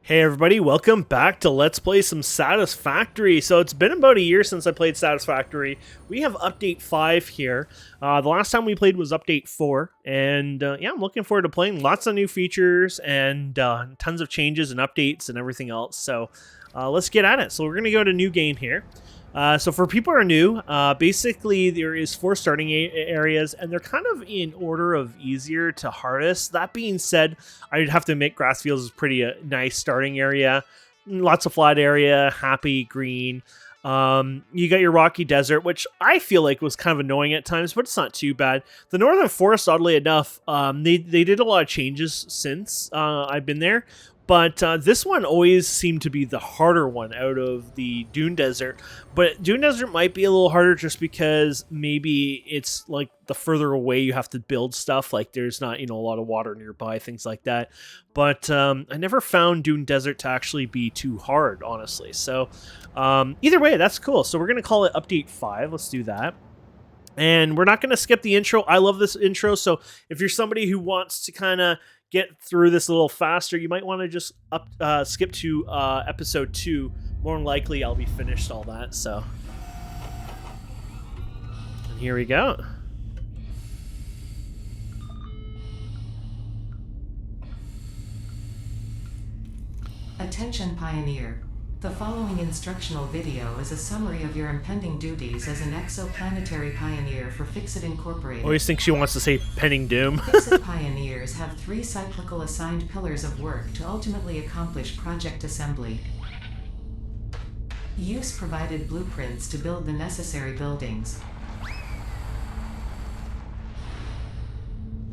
Hey everybody, welcome back to Let's Play some Satisfactory. So it's been about a year since I played Satisfactory. We have update 5 here. The last time we played was update 4, and yeah, I'm looking forward to playing. Lots of new features and tons of changes and updates and everything else. So let's get at it. So we're going to go to new game here. So for people who are new, basically there is 4 starting areas, and they're kind of in order of easier to hardest. That being said, I'd have to admit Grassfields is pretty nice starting area. Lots of flat area, happy, green. You got your rocky desert, which I feel like was kind of annoying at times, but it's not too bad. The Northern Forest, oddly enough, they did a lot of changes since I've been there. But this one always seemed to be the harder one out of the Dune Desert. But Dune Desert might be a little harder just because maybe it's like the further away you have to build stuff. Like there's not, a lot of water nearby, things like that. But I never found Dune Desert to actually be too hard, honestly. So either way, that's cool. So we're going to call it Update 5. Let's do that. And we're not going to skip the intro. I love this intro. So if you're somebody who wants to kind of get through this a little faster, you might want to just skip to episode 2. More than likely, I'll be finished all that. So, and here we go. Attention Pioneer. The following instructional video is a summary of your impending duties as an exoplanetary pioneer for Fixit Incorporated. Always think she wants to say Pending Doom. Fixit pioneers have 3 cyclical assigned pillars of work to ultimately accomplish project assembly. Use provided blueprints to build the necessary buildings.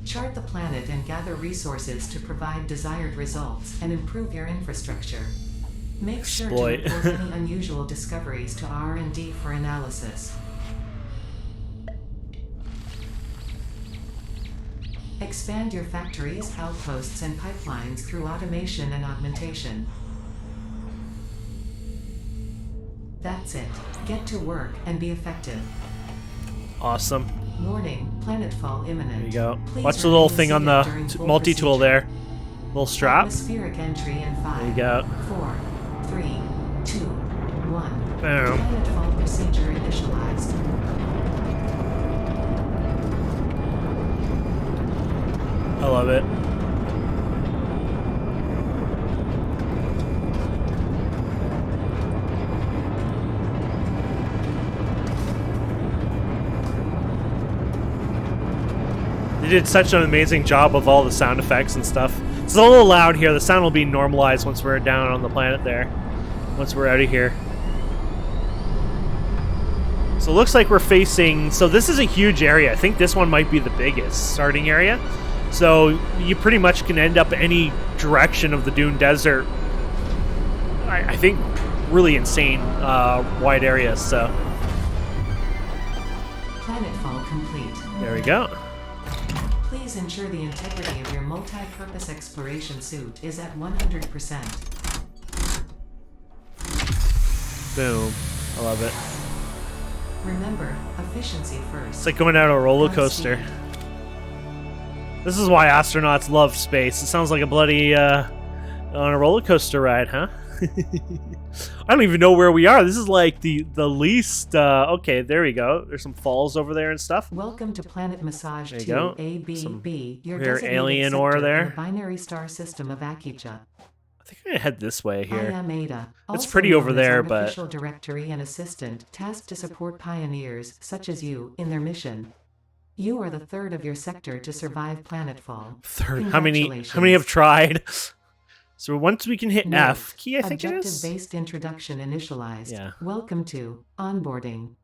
Chart the planet and gather resources to provide desired results and improve your infrastructure. Make sure to report any unusual discoveries to R&D for analysis. Expand your factories, outposts, and pipelines through automation and augmentation. That's it. Get to work and be effective. Awesome. Warning, planetfall imminent. There you go. Please watch the little remain thing on the seated multi-tool there. Little strap. Atmospheric entry in 5, There you go. 4, 3, 2, 1. Boom. Planetfall procedure initialized. I love it. They did such an amazing job of all the sound effects and stuff. It's a little loud here. The sound will be normalized once we're down on the planet there. Once we're out of here. So it looks like we're facing... So this is a huge area. I think this one might be the biggest starting area. So you pretty much can end up any direction of the Dune Desert. I think really insane wide areas. So Planetfall complete. there we go. Please ensure the integrity of your multi-purpose exploration suit is at 100%. Boom. I love it. Remember, efficiency first. It's like going out on a roller coaster. This is why astronauts love space. It sounds like a bloody on a roller coaster ride, huh? I don't even know where we are. This is like the least. Okay, there we go. There's some falls over there and stuff. Welcome to Planet Massage There you 2 go. ABB, your weird designated alien sector ore in there. the binary star system of Akicha. I think I'm gonna head this way I here. am Ada. It's also pretty known over as there, but Artificial Directory and Assistant, tasked to support pioneers such as you in their mission. You are the 3rd of your sector to survive planetfall. third. How many have tried? So once we can hit Note, F key, I think it is. Objective-based introduction initialized. Yeah. Welcome to onboarding.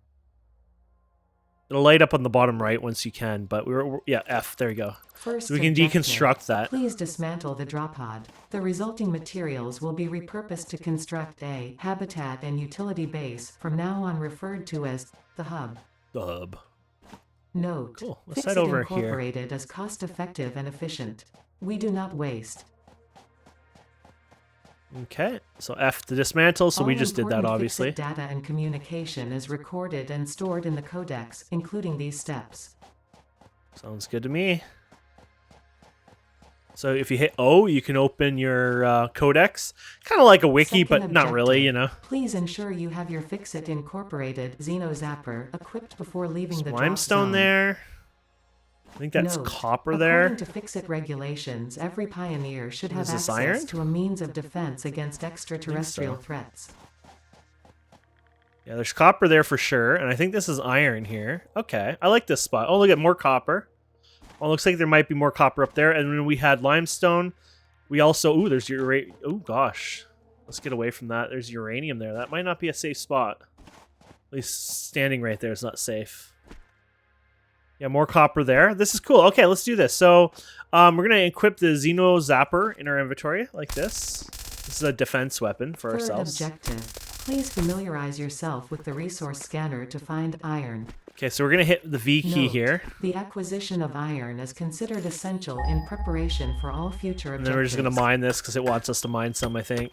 It'll light up on the bottom right once you can, but yeah, F. There you go. First So we can objective, deconstruct that. Please dismantle the drop pod. The resulting materials will be repurposed to construct a habitat and utility base, from now on referred to as the hub. The hub. Note, Cool. Let's Fixit head over here. Incorporated is cost-effective and efficient. We do not waste. Okay, so F to dismantle, so we just did that, All obviously. important Fixit data and communication is recorded and stored in the codex, including these steps. Sounds good to me. So if you hit O, you can open your codex. Kind of like a wiki, Second but not really, you know. Please ensure you have your Fixit Incorporated Xenozapper equipped before leaving Some the drop limestone zone. there. I think that's Note, copper there. according to Fixit regulations, every pioneer should have Is this access iron? to a means of defense against extraterrestrial threats. Yeah, there's copper there for sure, and I think this is iron here. Okay, I like this spot. Oh, look at more copper. Oh, looks like there might be more copper up there. And when we had limestone, we also... Ooh, there's uranium. Oh, gosh. Let's get away from that. There's uranium there. That might not be a safe spot. At least standing right there is not safe. Yeah, more copper there. This is cool. Okay, let's do this. So we're going to equip the Xeno Zapper in our inventory like this. This is a defense weapon for ourselves. Third objective. Please familiarize yourself with the resource scanner to find iron. Okay, so we're going to hit the V key here. The acquisition of iron is considered essential in preparation for all future objectives. And then we're just going to mine this because it wants us to mine some, I think.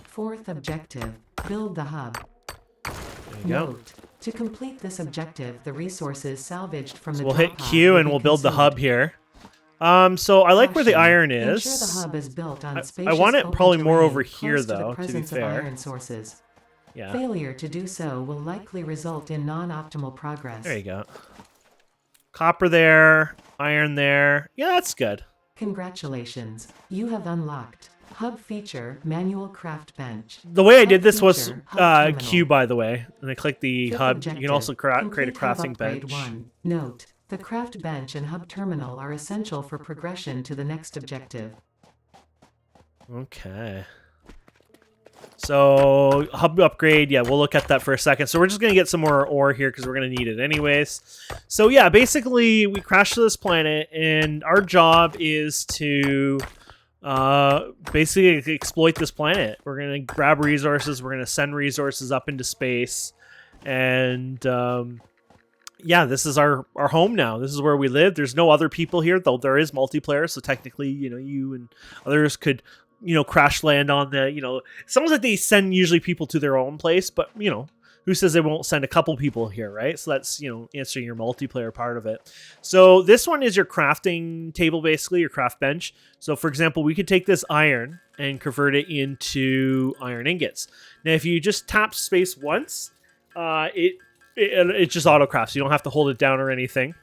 Fourth objective, build the hub. There you go. Note, to complete this objective, the resources salvaged from the We'll drop hit pod Q will and be we'll build the consumed. hub here. So I like where the iron is. Ensure the hub is built on I spacious want it open probably more terrain over here, close to the though, to be presence of fair. iron sources. Yeah. Failure to do so will likely result in non-optimal progress. There you go. Copper there, iron there. Yeah, that's good. Congratulations, you have unlocked hub feature manual craft bench. The way I Hub did this was feature, hub terminal. Q, by the way. And I click the Fifth hub. objective, You can also create a complete hub crafting upgrade bench. 1. Note, the craft bench and hub terminal are essential for progression to the next objective. Okay. So, hub upgrade, yeah, we'll look at that for a second. So we're just going to get some more ore here because we're going to need it anyways. So yeah, basically we crashed to this planet and our job is to basically exploit this planet. We're going to grab resources, we're going to send resources up into space, and yeah, this is our home now. This is where we live. There's no other people here, though there is multiplayer, so technically, you know, you and others could, you know, crash land on the, you know, it sounds like they send usually people to their own place, but, you know, who says they won't send a couple people here, right? So that's, you know, answering your multiplayer part of it. So this one is your crafting table, basically, your craft bench. So, for example, we could take this iron and convert it into iron ingots. Now, if you just tap space once, it just auto crafts. You don't have to hold it down or anything.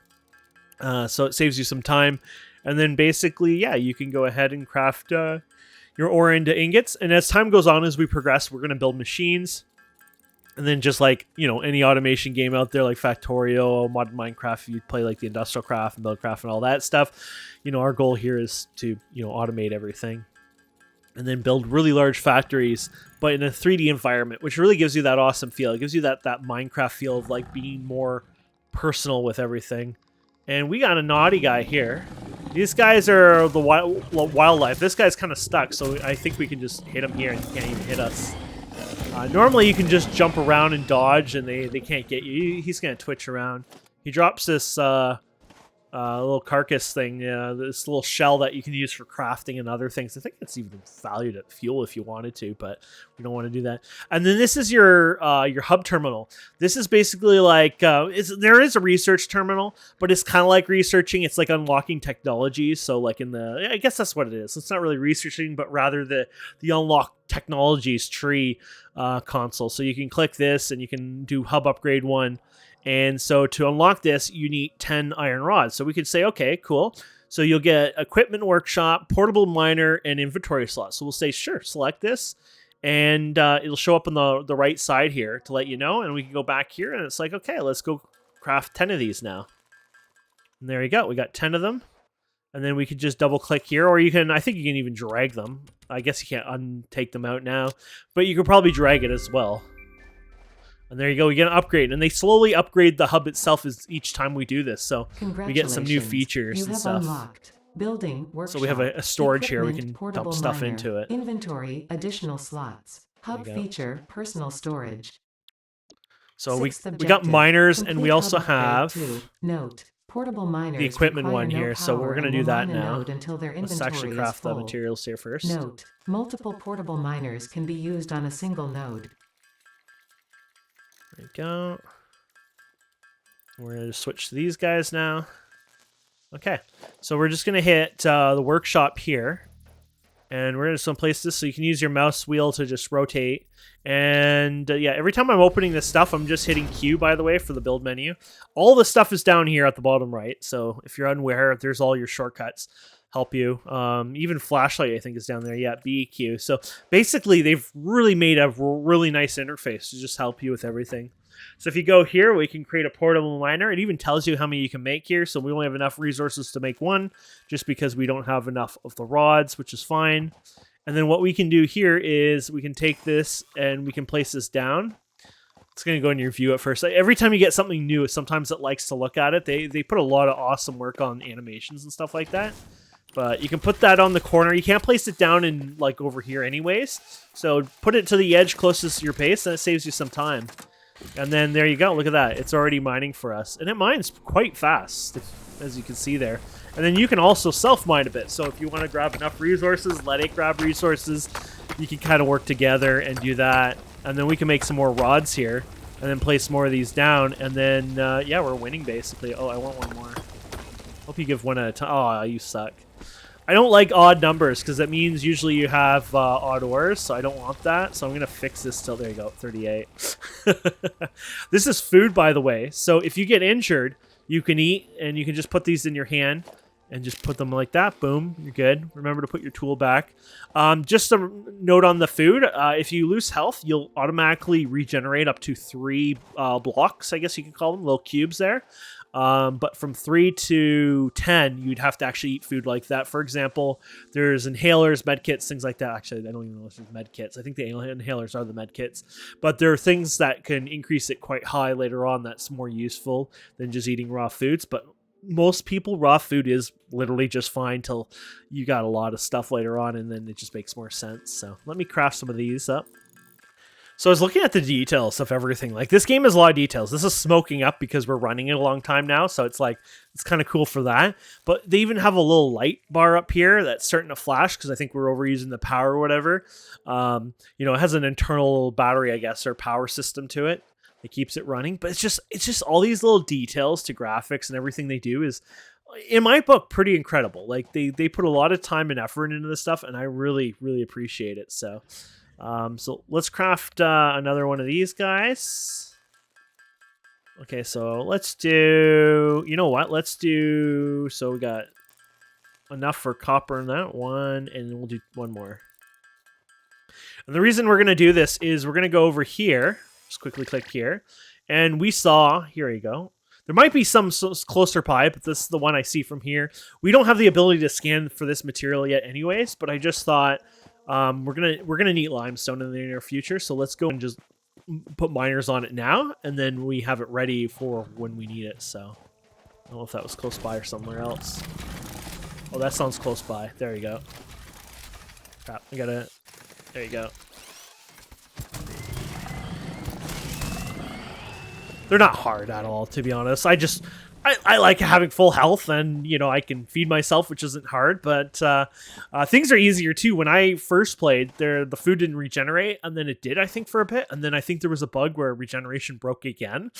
So it saves you some time. And then basically, yeah, you can go ahead and craft your ore into ingots. And as time goes on, as we progress, we're going to build machines. And then just like, you know, any automation game out there like Factorio, Modern Minecraft, if you play like the Industrial Craft and Buildcraft and all that stuff, you know, our goal here is to, you know, automate everything. And then build really large factories, but in a 3D environment, which really gives you that awesome feel. It gives you that Minecraft feel of like being more personal with everything. And we got a naughty guy here. These guys are the wildlife. This guy's kind of stuck, so I think we can just hit him here and he can't even hit us. Normally you can just jump around and dodge and they can't get you. He's going to twitch around. He drops this little carcass thing, this little shell that you can use for crafting and other things. I think it's even valued at fuel if you wanted to, but we don't want to do that. And then this is your hub terminal. This is basically like there is a research terminal, but it's kind of like researching. It's like unlocking technologies. So like I guess that's what it is. It's not really researching, but rather the unlock technologies tree console. So you can click this and you can do hub upgrade 1. And so to unlock this, you need 10 iron rods. So we could say, okay, cool. So you'll get equipment workshop, portable miner, and inventory slot. So we'll say, sure, select this. And it'll show up on the right side here to let you know. And we can go back here and it's like, okay, let's go craft 10 of these now. And there you go. We got 10 of them. And then we could just double click here, or you can, I think you can even drag them. I guess you can't untake them out now, but you could probably drag it as well. And there you go, we get an upgrade. And they slowly upgrade the hub itself as each time we do this. So we get some new features and stuff. Unlocked. Building, workshop, so we have a storage here. We can dump stuff miner, into it. Inventory, additional slots. Hub feature, personal storage. So we got miners, and we also have Note, portable miners the equipment one no here. So we're going to do that now. Until their Let's actually craft the materials here first. Note, multiple portable miners can be used on a single node. There we go. We're going to switch to these guys now. Okay, so we're just gonna hit the workshop here, and we're just gonna place this so you can use your mouse wheel to just rotate. And yeah, every time I'm opening this stuff, I'm just hitting Q, by the way, for the build menu. All the stuff is down here at the bottom right, so if you're unaware, there's all your shortcuts help you. Even flashlight, I think, is down there. Yeah, BQ. So basically, they've really made a really nice interface to just help you with everything. So if you go here, we can create a portable miner. It even tells you how many you can make here. So we only have enough resources to make one, just because we don't have enough of the rods, which is fine. And then what we can do here is we can take this and we can place this down. It's going to go in your view at first. Every time you get something new, sometimes it likes to look at it. They put a lot of awesome work on animations and stuff like that. But you can put that on the corner. You can't place it down in like over here anyways. So put it to the edge closest to your base, and it saves you some time. And then there you go. Look at that. It's already mining for us. And it mines quite fast, as you can see there. And then you can also self-mine a bit. So if you want to grab enough resources, let it grab resources. You can kind of work together and do that. And then we can make some more rods here. And then place more of these down. And then, yeah, we're winning basically. Oh, I want one more. Hope you give one at a time. Oh, you suck. I don't like odd numbers because that means usually you have odd ores, so I don't want that. So I'm going to fix this till, there you go, 38. This is food, by the way. So if you get injured, you can eat, and you can just put these in your hand and just put them like that. Boom, you're good. Remember to put your tool back. Just a note on the food. If you lose health, you'll automatically regenerate up to 3 blocks, I guess you could call them, little cubes there. But from 3 to 10, you'd have to actually eat food like that. For example, there's inhalers, medkits, things like that. Actually, I don't even know if there's medkits. I think the inhalers are the medkits. But there are things that can increase it quite high later on that's more useful than just eating raw foods. But most people, raw food is literally just fine till you got a lot of stuff later on, and then it just makes more sense. So let me craft some of these up. So I was looking at the details of everything. Like, this game has a lot of details. This is smoking up because we're running it a long time now, so it's like, it's kind of cool for that. But they even have a little light bar up here that's starting to flash because I think we're overusing the power or whatever. You know, it has an internal battery, I guess, or power system to it. It keeps it running. But it's just all these little details to graphics and everything they do is, in my book, pretty incredible. Like, they put a lot of time and effort into this stuff, and I really, really appreciate it. So let's craft another one of these guys. Okay, so let's do, you know what? Let's do, so we got enough for copper in that one, and we'll do one more. And the reason we're going to do this is we're going to go over here. Just quickly click here. And we saw, here you go. There might be some closer by, but this is the one I see from here. We don't have the ability to scan for this material yet anyways, but I just thought, we're gonna need limestone in the near future, so let's go and just put miners on it now, and then we have it ready for when we need it. So I don't know if that was close by or somewhere else. Oh, that sounds close by. There you go. Crap, I gotta. There you go. They're not hard at all, to be honest. I like having full health, and, you know, I can feed myself, which isn't hard, but things are easier too. When I first played, the food didn't regenerate, and then it did, I think, for a bit, and then I think there was a bug where regeneration broke again.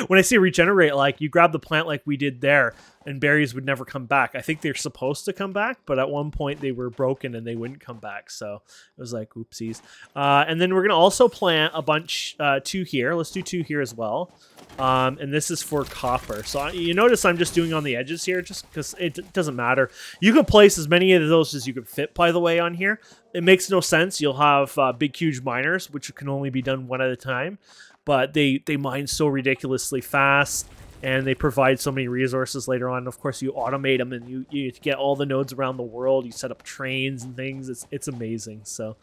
When I say regenerate, like, you grab the plant like we did there, and berries would never come back. I think they're supposed to come back, but at one point they were broken and they wouldn't come back, so it was like, oopsies. And then we're going to also plant a bunch, 2 here. Let's do 2 here as well. And this is for copper. So you notice I'm just doing on the edges here just because it doesn't matter. You can place as many of those as you can fit, by the way, on here. It makes no sense. You'll have big, huge miners, which can only be done one at a time. But they mine so ridiculously fast, and they provide so many resources later on. And of course, you automate them, and you get all the nodes around the world. You set up trains and things. It's amazing. So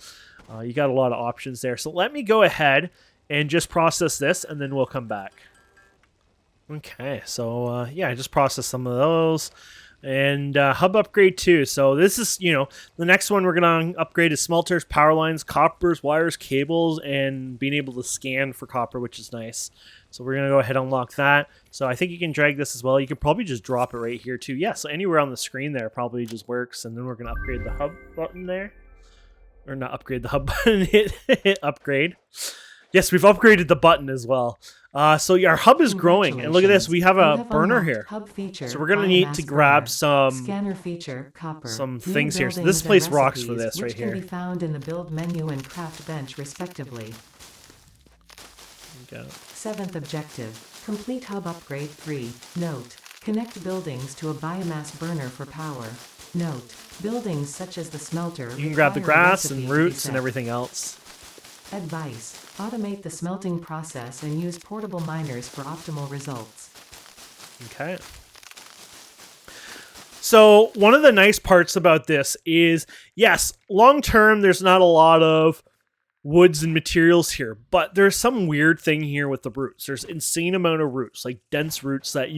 you got a lot of options there. So let me go ahead and just process this, and then we'll come back. Okay, so yeah, I just processed some of those. And hub upgrade 2. So this is, you know, the next one we're going to upgrade is smelters, power lines, coppers, wires, cables, and being able to scan for copper, which is nice. So we're going to go ahead and unlock that. So I think you can drag this as well. You can probably just drop it right here too. Yeah, so anywhere on the screen there probably just works. And then we're going to upgrade the hub button there. Or not upgrade the hub button, hit upgrade. Yes, we've upgraded the button as well. So yeah, our hub is growing, and look at this. We have a burner here. Hub feature, So we're gonna need to grab some scanner feature, copper, things here. So buildings this and place rocks for recipes, this right which here. can be found in the build menu and craft bench, respectively. Go. 7th objective: complete hub upgrade 3. Note: connect buildings to a biomass burner for power. Note: buildings such as the smelter. You can grab the require a grass recipe and to be roots and set. everything else. Advice: automate the smelting process and use portable miners for optimal results. Okay. So one of the nice parts about this is, yes, long term, there's not a lot of woods and materials here, but there's some weird thing here with the roots. There's insane amount of roots, like dense roots that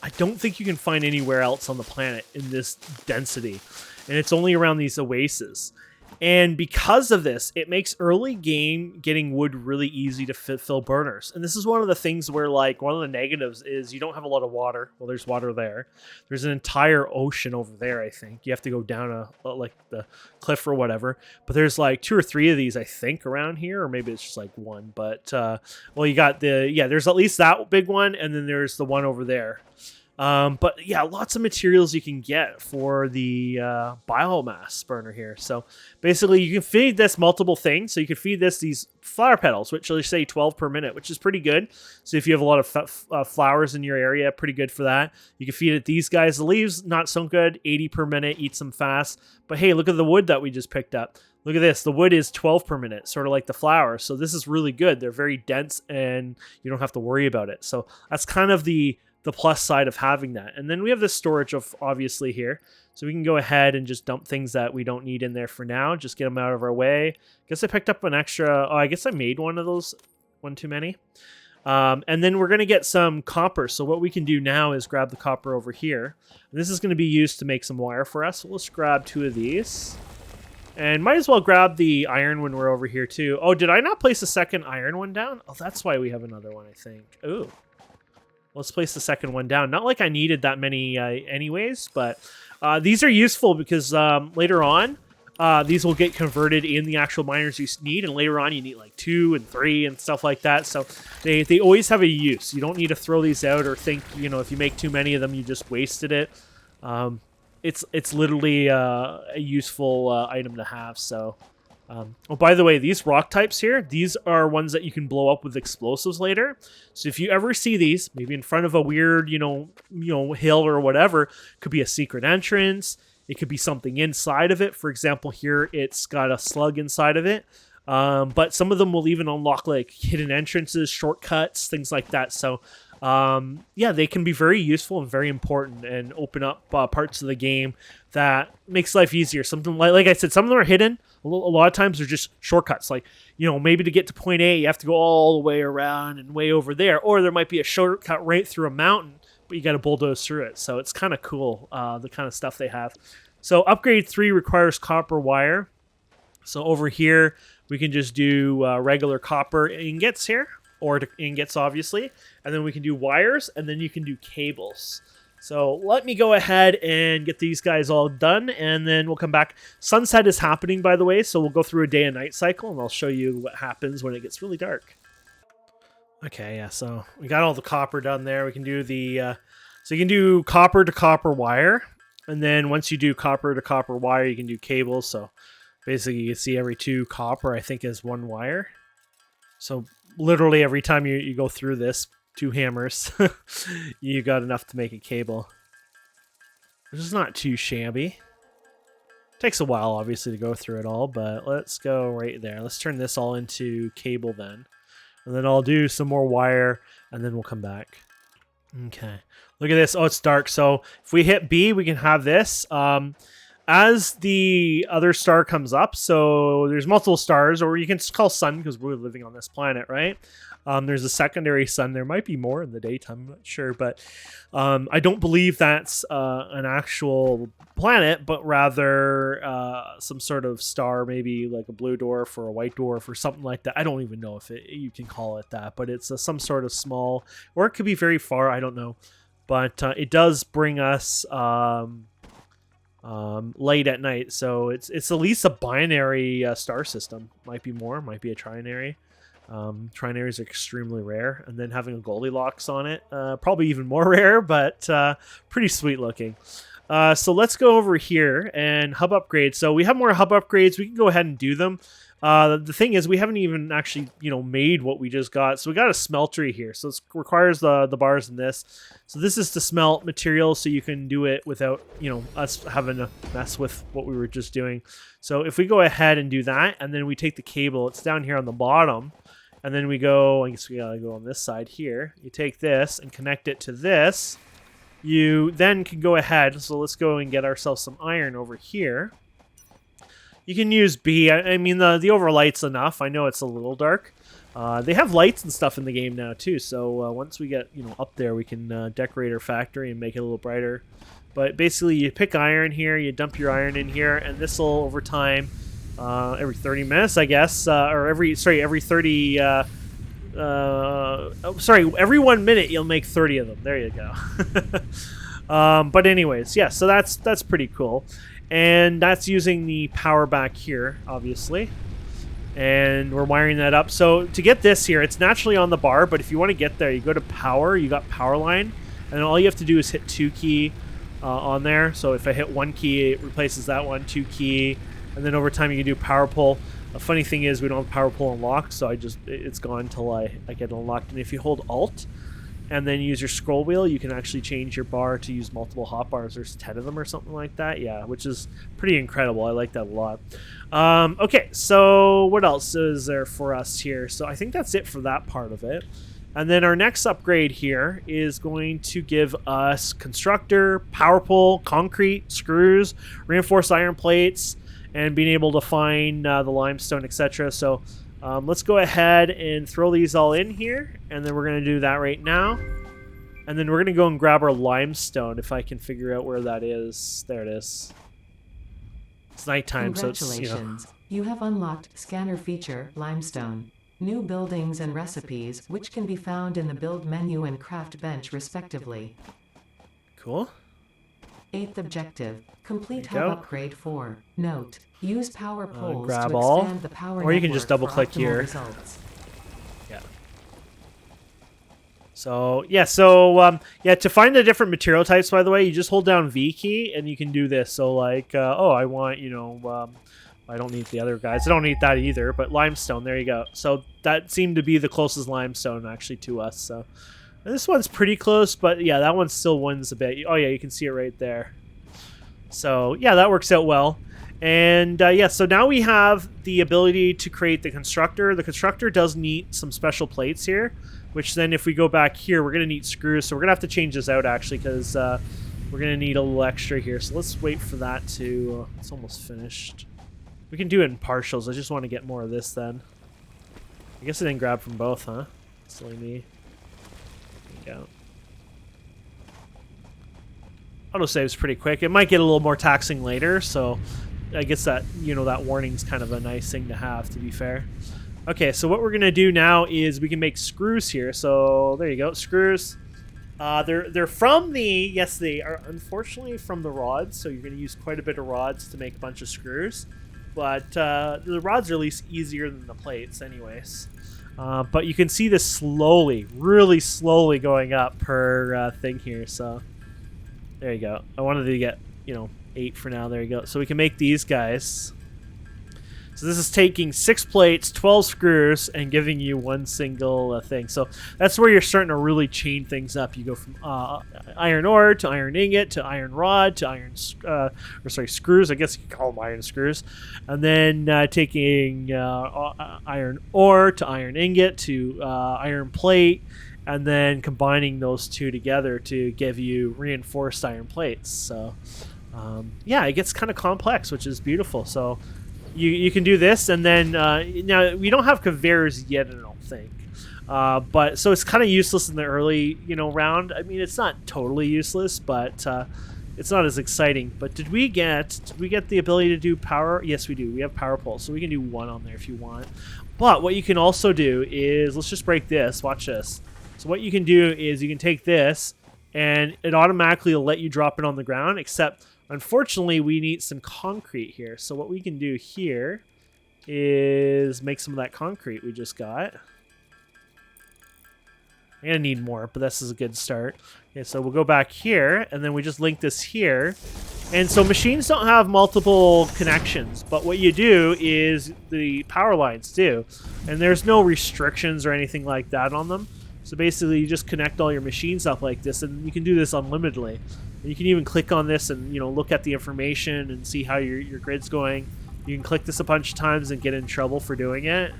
I don't think you can find anywhere else on the planet in this density. And it's only around these oases. And because of this, it makes early game getting wood really easy to fill burners. And this is one of the things where, like, one of the negatives is you don't have a lot of water. Well, there's water there. There's an entire ocean over there, I think. You have to go down like the cliff or whatever. But there's like 2 or 3 of these, I think, around here. Or maybe it's just like one. But, well, you got there's at least that big one. And then there's the one over there. But yeah, lots of materials you can get for the biomass burner here. So basically you can feed this multiple things. So you can feed this these flower petals, which will say 12 per minute, which is pretty good. So if you have a lot of flowers in your area, pretty good for that. You can feed it these guys. The leaves, not so good, 80 per minute, eats them fast. But hey, look at the wood that we just picked up. Look at this. The wood is 12 per minute, sort of like the flowers. So this is really good. They're very dense and you don't have to worry about it. So that's kind of the plus side of having that. And then we have this storage of obviously here. So we can go ahead and just dump things that we don't need in there for now. Just get them out of our way. Guess I picked up an extra. Oh, I guess I made one of those. One too many. And then we're going to get some copper. So what we can do now is grab the copper over here. And this is going to be used to make some wire for us. So let's grab 2 of these. And might as well grab the iron when we're over here too. Oh, did I not place a second iron one down? Oh, that's why we have another one, I think. Ooh. Let's place the second one down. Not like I needed that many anyways, but these are useful because later on, these will get converted in the actual miners you need, and later on you need like 2 and 3 and stuff like that. So they always have a use. You don't need to throw these out or think, if you make too many of them, you just wasted it. It's literally a useful item to have, so... oh, by the way, these rock types here, these are ones that you can blow up with explosives later. So if you ever see these, maybe in front of a weird, hill or whatever, could be a secret entrance. It could be something inside of it. For example, here it's got a slug inside of it. But some of them will even unlock like hidden entrances, shortcuts, things like that. So yeah, they can be very useful and very important and open up parts of the game that makes life easier. Something like I said, some of them are hidden. A lot of times they're just shortcuts. Like, maybe to get to point A, you have to go all the way around and way over there. Or there might be a shortcut right through a mountain, but you got to bulldoze through it. So it's kind of cool, the kind of stuff they have. So upgrade 3 requires copper wire. So over here, we can just do regular copper ingots here. Or ingots, obviously. And then we can do wires, and then you can do cables. So let me go ahead and get these guys all done, and then we'll come back. Sunset is happening, by the way, so we'll go through a day and night cycle, and I'll show you what happens when it gets really dark. Okay, yeah, so we got all the copper done there. We can do so you can do copper to copper wire, and then once you do copper to copper wire, you can do cables. So basically, you can see every 2 copper, I think, is 1 wire. So literally every time you go through this, 2 hammers, you got enough to make a cable. Which is not too shabby. Takes a while, obviously, to go through it all, but let's go right there. Let's turn this all into cable then. And then I'll do some more wire, and then we'll come back. Okay. Look at this. Oh, it's dark. So if we hit B, we can have this. As the other star comes up, so there's multiple stars, or you can call sun because we're living on this planet, right? There's a secondary sun. There might be more in the daytime, I'm not sure, but I don't believe that's an actual planet, but rather some sort of star, maybe like a blue dwarf or a white dwarf or something like that. I don't even know if you can call it that, but it's some sort of small, or it could be very far, I don't know. But it does bring us... late at night, so it's at least a binary star system. Might be more, might be a trinary. Trinaries are extremely rare, and then having a Goldilocks on it, probably even more rare, but pretty sweet looking. So let's go over here and hub upgrades. So we have more hub upgrades. We can go ahead and do them. The thing is, we haven't even actually, made what we just got. So we got a smeltery here. So it requires the bars in this. So this is to smelt materials, so you can do it without, us having to mess with what we were just doing. So if we go ahead and do that, and then we take the cable, it's down here on the bottom. And then we go, I guess we gotta go on this side here. You take this and connect it to this. You then can go ahead, so let's go and get ourselves some iron over here. You can use B. I mean, the overlight's enough. I know it's a little dark. They have lights and stuff in the game now too, so once we get up there, we can decorate our factory and make it a little brighter. But basically, you pick iron here, you dump your iron in here, and this will, over time, every 30 minutes, I guess, or every 30. Every 1 minute you'll make 30 of them. There you go. But anyways, yeah. So that's pretty cool, and that's using the power back here, obviously. And we're wiring that up. So to get this here, it's naturally on the bar, but if you want to get there, you go to power. You got power line, and all you have to do is hit 2 key on there. So if I hit 1 key, it replaces that one, 2 key. And then over time you can do power pull. The funny thing is we don't have power pull unlocked, so it's gone until I get it unlocked. And if you hold Alt and then use your scroll wheel, you can actually change your bar to use multiple hot bars. There's 10 of them or something like that. Yeah, which is pretty incredible. I like that a lot. Okay, so what else is there for us here? So I think that's it for that part of it. And then our next upgrade here is going to give us constructor, power pull, concrete, screws, reinforced iron plates, and being able to find the limestone, etc. So let's go ahead and throw these all in here, and then we're going to do that right now. And then we're going to go and grab our limestone, if I can figure out where that is. There it is. It's nighttime, so it's, Congratulations. You have unlocked Scanner Feature, Limestone. New buildings and recipes, which can be found in the Build menu and Craft bench, respectively. Cool. 8th objective. Complete hub upgrade 4. Note. Use power poles grab to all, expand the power or you can just double click optimal here. Results. Yeah. So yeah, to find the different material types, by the way, you just hold down V key and you can do this. So like, I want, I don't need the other guys. I don't need that either, but limestone, there you go. So that seemed to be the closest limestone actually to us. So and this one's pretty close, but yeah, that one still wins a bit. Oh yeah, you can see it right there. So yeah, that works out well. And yeah, so now we have the ability to create the constructor. The constructor does need some special plates here, which then if we go back here, we're going to need screws. So we're going to have to change this out actually, because we're going to need a little extra here. So let's wait for that to, it's almost finished. We can do it in partials. I just want to get more of this then. I guess I didn't grab from both, huh? Silly me. There you go. Autosave's pretty quick. It might get a little more taxing later, so I guess that, that warning's kind of a nice thing to have, to be fair. Okay, so what we're going to do now is we can make screws here. So there you go, screws. They're from the, yes, they are unfortunately from the rods, so you're going to use quite a bit of rods to make a bunch of screws. But the rods are at least easier than the plates anyways. But you can see this slowly, really slowly going up per thing here, so there you go. I wanted to get, 8 for now. There you go. So we can make these guys. So this is taking 6 plates, 12 screws, and giving you one single thing. So that's where you're starting to really chain things up. You go from iron ore to iron ingot to iron rod to iron, screws. I guess you can call them iron screws. And then taking iron ore to iron ingot to iron plate, and then combining those two together to give you reinforced iron plates. So yeah, it gets kind of complex, which is beautiful. So you can do this, and then now we don't have conveyors yet, I don't think. But so it's kind of useless in the early round. I mean, it's not totally useless, but it's not as exciting. But did we get the ability to do power? Yes, we do. We have power pulse, so we can do 1 on there if you want. But what you can also do is, let's just break this. Watch this. So what you can do is you can take this, and it automatically will let you drop it on the ground, except unfortunately we need some concrete here. So what we can do here is make some of that concrete we just got. I'm gonna need more, but this is a good start. Okay, so we'll go back here, and then we just link this here. And so machines don't have multiple connections, but what you do is the power lines do. And there's no restrictions or anything like that on them. So basically you just connect all your machines up like this, and you can do this unlimitedly. And you can even click on this and, you know, look at the information and see how your grid's going. You can click this a bunch of times and get in trouble for doing it.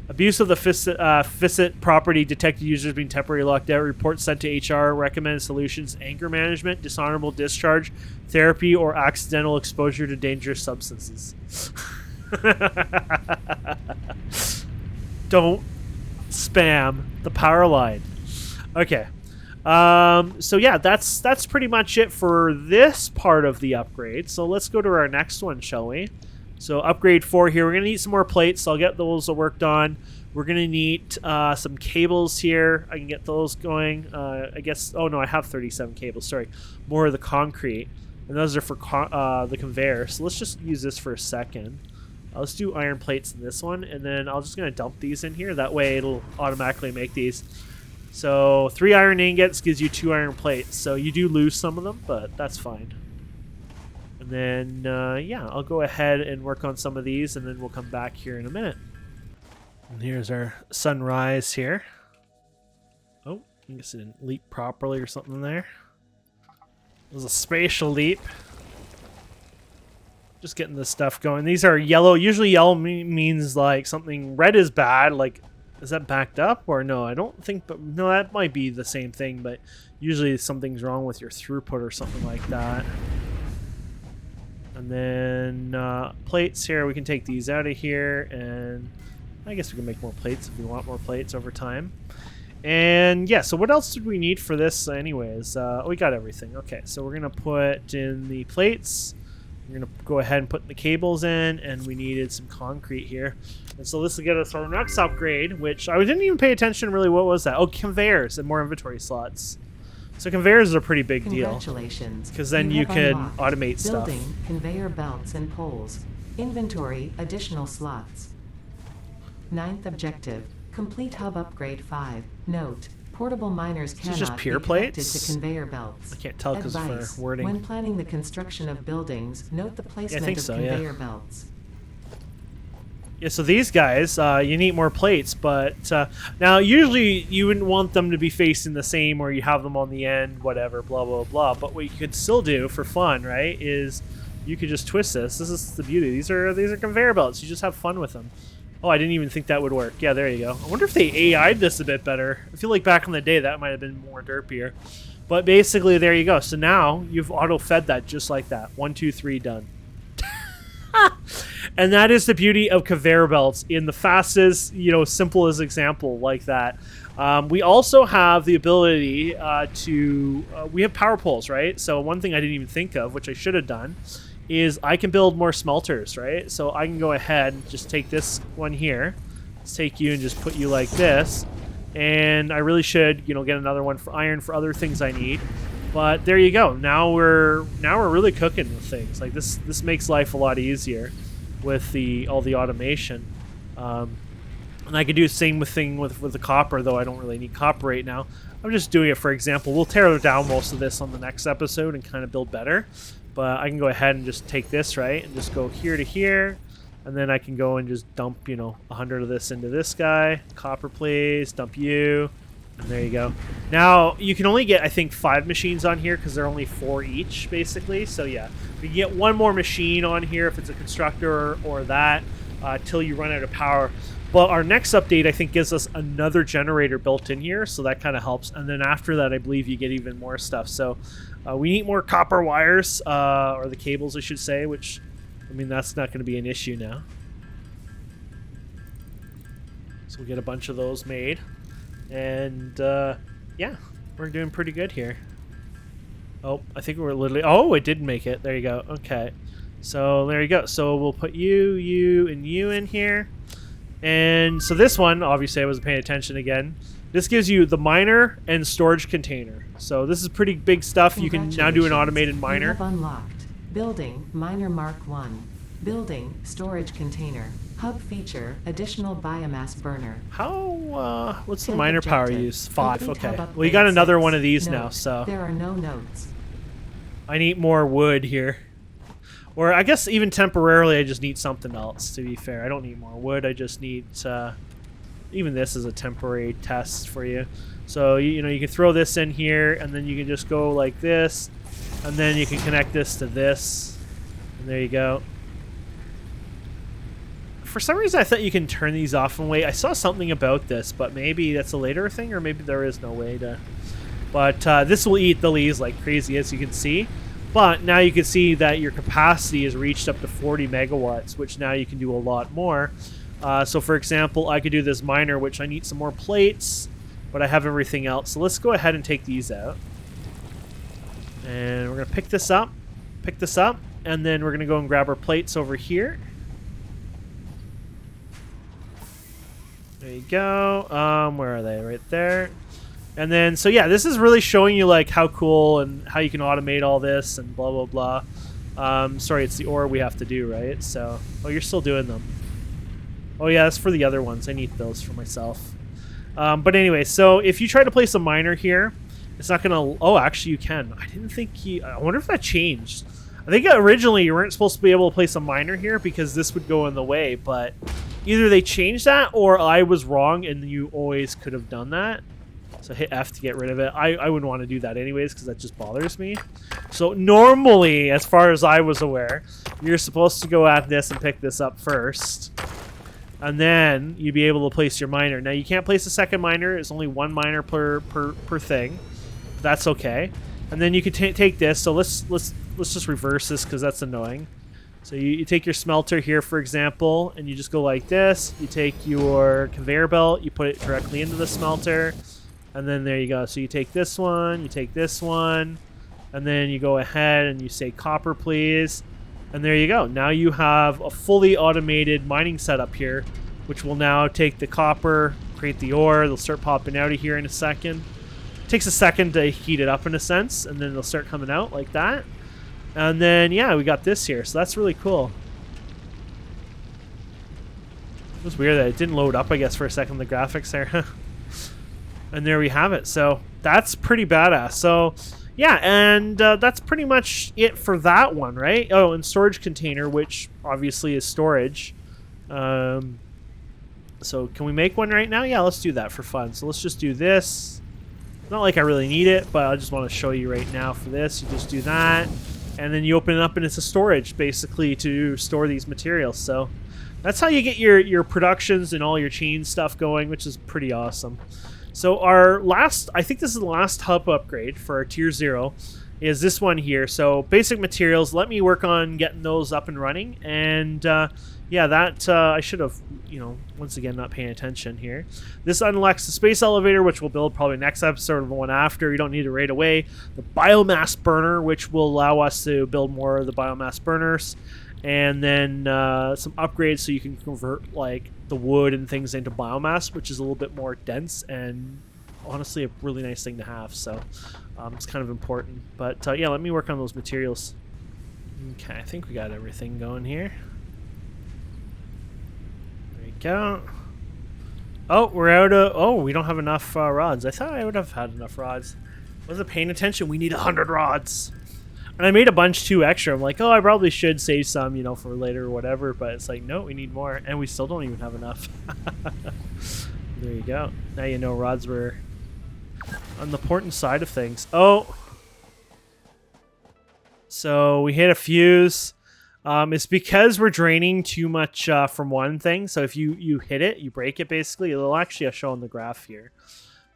Abuse of the FISIT property, detected users being temporarily locked out, reports sent to HR, recommended solutions, anger management, dishonorable discharge, therapy, or accidental exposure to dangerous substances. Don't spam the power line. Okay. So yeah, that's pretty much it for this part of the upgrade. So let's go to our next one, shall we? So upgrade 4 here. We're going to need some more plates, so I'll get those worked on. We're going to need some cables here. I can get those going. I guess, oh no, I have 37 cables, sorry. More of the concrete. And those are for the conveyor. So let's just use this for a second. Let's do iron plates in this one, and then I'm just going to dump these in here. That way it'll automatically make these. So 3 iron ingots gives you 2 iron plates. So you do lose some of them, but that's fine. And then, yeah, I'll go ahead and work on some of these, and then we'll come back here in a minute. And here's our sunrise here. Oh, I guess it didn't leap properly or something there. It was a spatial leap. Just getting this stuff going. These are yellow. Usually yellow means like something. Red is bad. Like, is that backed up or no? I don't think, but no, that might be the same thing, but usually something's wrong with your throughput or something like that. And then plates here, we can take these out of here, and I guess we can make more plates if we want more plates over time. And yeah, so what else did we need for this anyways? We got everything. Okay, so we're going to put in the plates. We're going to go ahead and put the cables in, and we needed some concrete here. And so this will get us our next upgrade, which I didn't even pay attention really. What was that? Oh, conveyors and more inventory slots. So conveyors are a pretty big deal. Congratulations. Because then you can automate stuff. Building, conveyor belts and poles. Inventory, additional slots. 9th objective, complete hub upgrade 5. Note, portable miners cannot just pure be connected plates? to conveyor belts. I can't tell because Advice, for wording. when planning the construction of buildings, note the placement of conveyor belts. Yeah, so these guys, you need more plates, but now usually you wouldn't want them to be facing the same, or you have them on the end, whatever, blah, blah, blah. But what you could still do for fun, right, is you could just twist this. This is the beauty. These are conveyor belts. You just have fun with them. Oh, I didn't even think that would work. Yeah, there you go. I wonder if they AI'd this a bit better. I feel like back in the day that might have been more derpier. But basically, there you go. So now you've auto-fed that just like that. 1, 2, 3, done. And that is the beauty of conveyor belts in the fastest, simplest example like that. We also have the ability we have power poles, right? So one thing I didn't even think of, which I should have done, is I can build more smelters, right? So I can go ahead and just take this one here. Let's take you and just put you like this. And I really should, get another one for iron for other things I need. But there you go. Now we're really cooking with things. Like this makes life a lot easier with all the automation. And I could do the same thing with the copper, though I don't really need copper right now. I'm just doing it for example. We'll tear down most of this on the next episode and kind of build better. But I can go ahead and just take this, right, and just go here to here. And then I can go and just dump, 100 of this into this guy. Copper, please. Dump you. And there you go. Now, you can only get, I think, 5 machines on here because they're only 4 each, basically. So, yeah, we can get 1 more machine on here if it's a constructor or that till you run out of power. But our next update, I think, gives us another generator built in here, so that kind of helps. And then after that, I believe you get even more stuff. So we need more copper wires, or the cables, I should say, which, that's not going to be an issue now. So we'll get a bunch of those made. And, yeah, we're doing pretty good here. Oh, I think we're literally... Oh, it did make it. There you go. Okay. So, there you go. So, we'll put you, and you in here. And so this one, obviously I wasn't paying attention again. This gives you the miner and storage container. So, this is pretty big stuff. You can now do an automated miner. You have unlocked. Building, Miner Mark 1. Building, storage container. Hub feature, additional biomass burner. How, what's the Tenth miner power objective. use? 5, Complete okay. hub Well, you got upgrade another 6. one of these now, Note, so. there are no notes. I need more wood here. Or I guess even temporarily I just need something else, to be fair. I don't need more wood, I just need, even this is a temporary test for you. So, you know, you can throw this in here, and then you can just go like this, and then you can connect this to this, and there you go. For some reason I thought you can turn these off and wait. I saw something about this, but maybe that's a later thing, or maybe there is no way to... But this will eat the leaves like crazy, as you can see. But now you can see that your capacity is reached up to 40 megawatts, which now you can do a lot more. So for example, I could do this miner, which I need some more plates, but I have everything else. So let's go ahead and take these out. And we're going to pick this up, and then we're going to go and grab our plates over here. There you go. Where are they? Right there. And then, so yeah, this is really showing you like how cool and how you can automate all this and blah, blah, blah. Sorry, it's the ore we have to do, right? So, oh, you're still doing them. Oh yeah, that's for the other ones. I need those for myself. But anyway, so if you try to place a miner here, it's not gonna... Oh, actually you can. I didn't think you... I wonder if that changed. I think originally you weren't supposed to be able to place a miner here because this would go in the way, but either they changed that or I was wrong and you always could have done that. So hit F to get rid of it. I wouldn't want to do that anyways because that just bothers me. So normally, as far as I was aware, you're supposed to go at this and pick this up first. And then you'd be able to place your miner. Now you can't place a second miner. It's only one miner per thing. That's okay. And then you can take this. So let's just reverse this because that's annoying. So you take your smelter here, for example, and you just go like this. You take your conveyor belt, you put it directly into the smelter, and then there you go. So you take this one, you take this one, and then you go ahead and you say copper, please. And there you go. Now you have a fully automated mining setup here, which will now take the copper, create the ore. They'll start popping out of here in a second. It takes a second to heat it up in a sense, and then they'll start coming out like that. And then, yeah, we got this here. So that's really cool. It was weird that it didn't load up, I guess, for a second, the graphics there. And there we have it. So that's pretty badass. So, yeah, and that's pretty much it for that one, right? Oh, and storage container, which obviously is storage. So can we make one right now? Yeah, let's do that for fun. So let's just do this. Not like I really need it, but I just want to show you right now for this. You just do that. And then you open it up and it's a storage basically to store these materials. So that's how you get your productions and all your chain stuff going, which is pretty awesome. So our last, I think this is the last hub upgrade for our tier 0, is this one here. So basic materials, let me work on getting those up and running. And yeah, that I should have, you know, once again, not paying attention here. This unlocks the space elevator, which we'll build probably next episode or the one after. You don't need it right away. The biomass burner, which will allow us to build more of the biomass burners. And then some upgrades so you can convert like the wood and things into biomass, which is a little bit more dense and honestly a really nice thing to have. So it's kind of important. But yeah, let me work on those materials. Okay, I think we got everything going here. There we go. Oh, we're out of... Oh, we don't have enough rods. I thought I would have had enough rods. Wasn't paying attention. We need 100 rods. And I made a bunch too extra. I'm like, oh, I probably should save some, you know, for later or whatever. But it's like, no, we need more. And we still don't even have enough. There you go. Now you know rods were on the important side of things. Oh. So we hit a fuse. It's because we're draining too much from one thing. So if you hit it, you break it basically. It'll actually show on the graph here.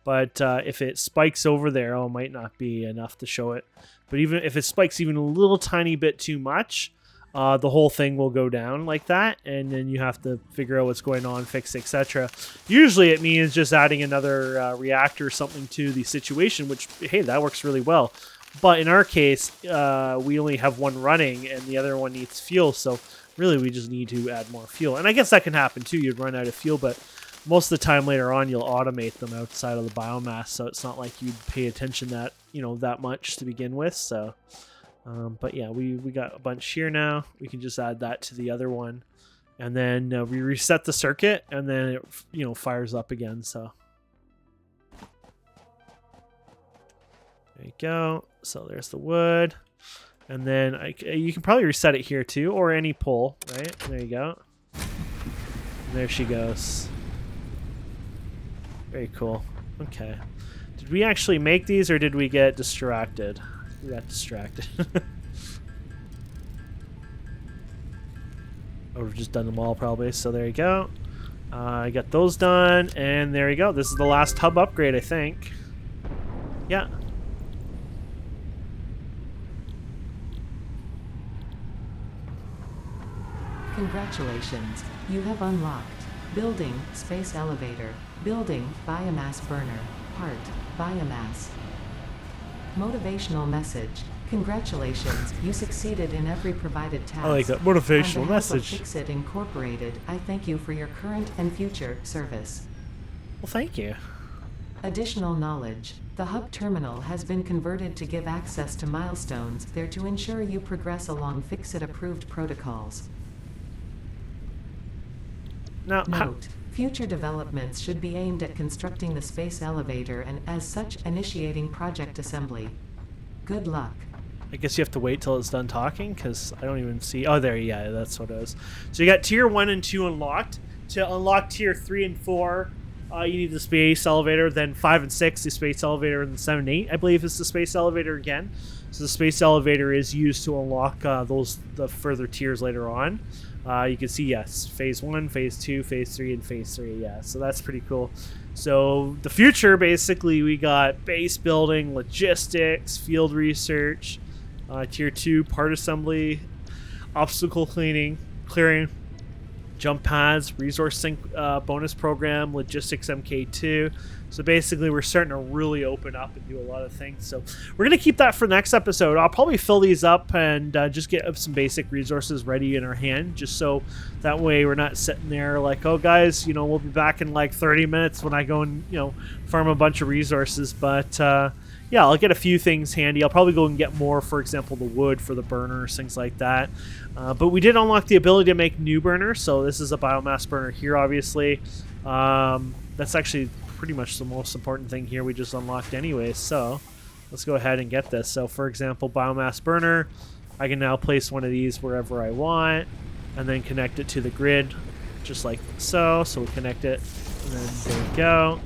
But if it spikes over there, oh, it might not be enough to show it. But even if it spikes even a little tiny bit too much, the whole thing will go down like that. And then you have to figure out what's going on, fix it, etc. Usually it means just adding another reactor or something to the situation, which, hey, that works really well. But in our case, we only have one running and the other one needs fuel. So really we just need to add more fuel. And I guess that can happen too. You'd run out of fuel, but most of the time later on you'll automate them outside of the biomass. So it's not like you'd pay attention that much to begin with. So But yeah, we got a bunch here now. We can just add that to the other one. And then we reset the circuit, and then it, you know, fires up again. So there you go. So there's the wood. And then you can probably reset it here too, or any pole, right? There you go. And there she goes. Very cool. Okay. Did we actually make these, or did we get distracted? We got distracted. Oh, we've just done them all probably. So there you go. I got those done, and there you go. This is the last hub upgrade, I think. Yeah. Congratulations, you have unlocked Building Space Elevator, Building Biomass Burner, Part Biomass. Motivational message. Congratulations, you succeeded in every provided task. I like that motivational On behalf message. of Fixit Incorporated, I thank you for your current and future service. Well, thank you. Additional knowledge. The hub terminal has been converted to give access to milestones there to ensure you progress along Fixit-approved protocols. Now, Note, future developments should be aimed at constructing the space elevator and, as such, initiating project assembly. Good luck. I guess you have to wait till it's done talking, because I don't even see... Oh, there, yeah, that's what it is. So you got Tier 1 and 2 unlocked. To unlock Tier 3 and 4, you need the space elevator. Then 5 and 6, the space elevator. And 7 and 8, I believe, is the space elevator again. So the space elevator is used to unlock the further tiers later on. You can see, yes, Phase 1, Phase 2, Phase 3, and Phase 3, yeah. So that's pretty cool. So the future, basically, we got base building, logistics, field research, Tier 2, part assembly, obstacle clearing, jump pads, resource sync bonus program, logistics MK2. So basically we're starting to really open up and do a lot of things. So we're going to keep that for next episode. I'll probably fill these up and just get some basic resources ready in our hand, just so that way we're not sitting there like, oh guys, you know, we'll be back in like 30 minutes when I go and, you know, farm a bunch of resources. But yeah, I'll get a few things handy. I'll probably go and get more, for example, the wood for the burners, things like that. But we did unlock the ability to make new burners. So this is a biomass burner here, obviously. That's actually pretty much the most important thing here we just unlocked anyway. So let's go ahead and get this. So for example, biomass burner, I can now place one of these wherever I want and then connect it to the grid just like so. So we connect it and then there we go.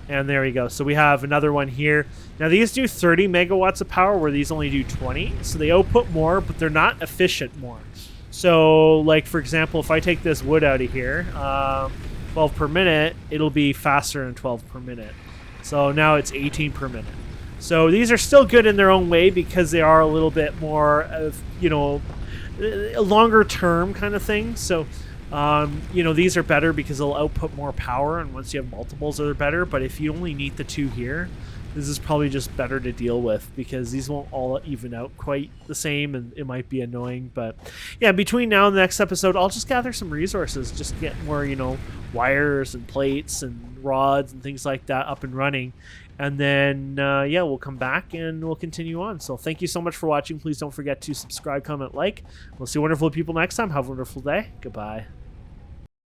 And there we go. So we have another one here. Now these do 30 megawatts of power where these only do 20. So they output more, but they're not efficient more. So like, for example, if I take this wood out of here, 12 per minute, it'll be faster than 12 per minute. So now it's 18 per minute. So these are still good in their own way because they are a little bit more of, you know, a longer term kind of thing. So, you know, these are better because they'll output more power, and once you have multiples, they're better. But if you only need the two here, this is probably just better to deal with because these won't all even out quite the same, and it might be annoying. But yeah, between now and the next episode, I'll just gather some resources, just get more, you know, wires and plates and rods and things like that up and running. And then, yeah, we'll come back and we'll continue on. So thank you so much for watching. Please don't forget to subscribe, comment, like. We'll see wonderful people next time. Have a wonderful day. Goodbye.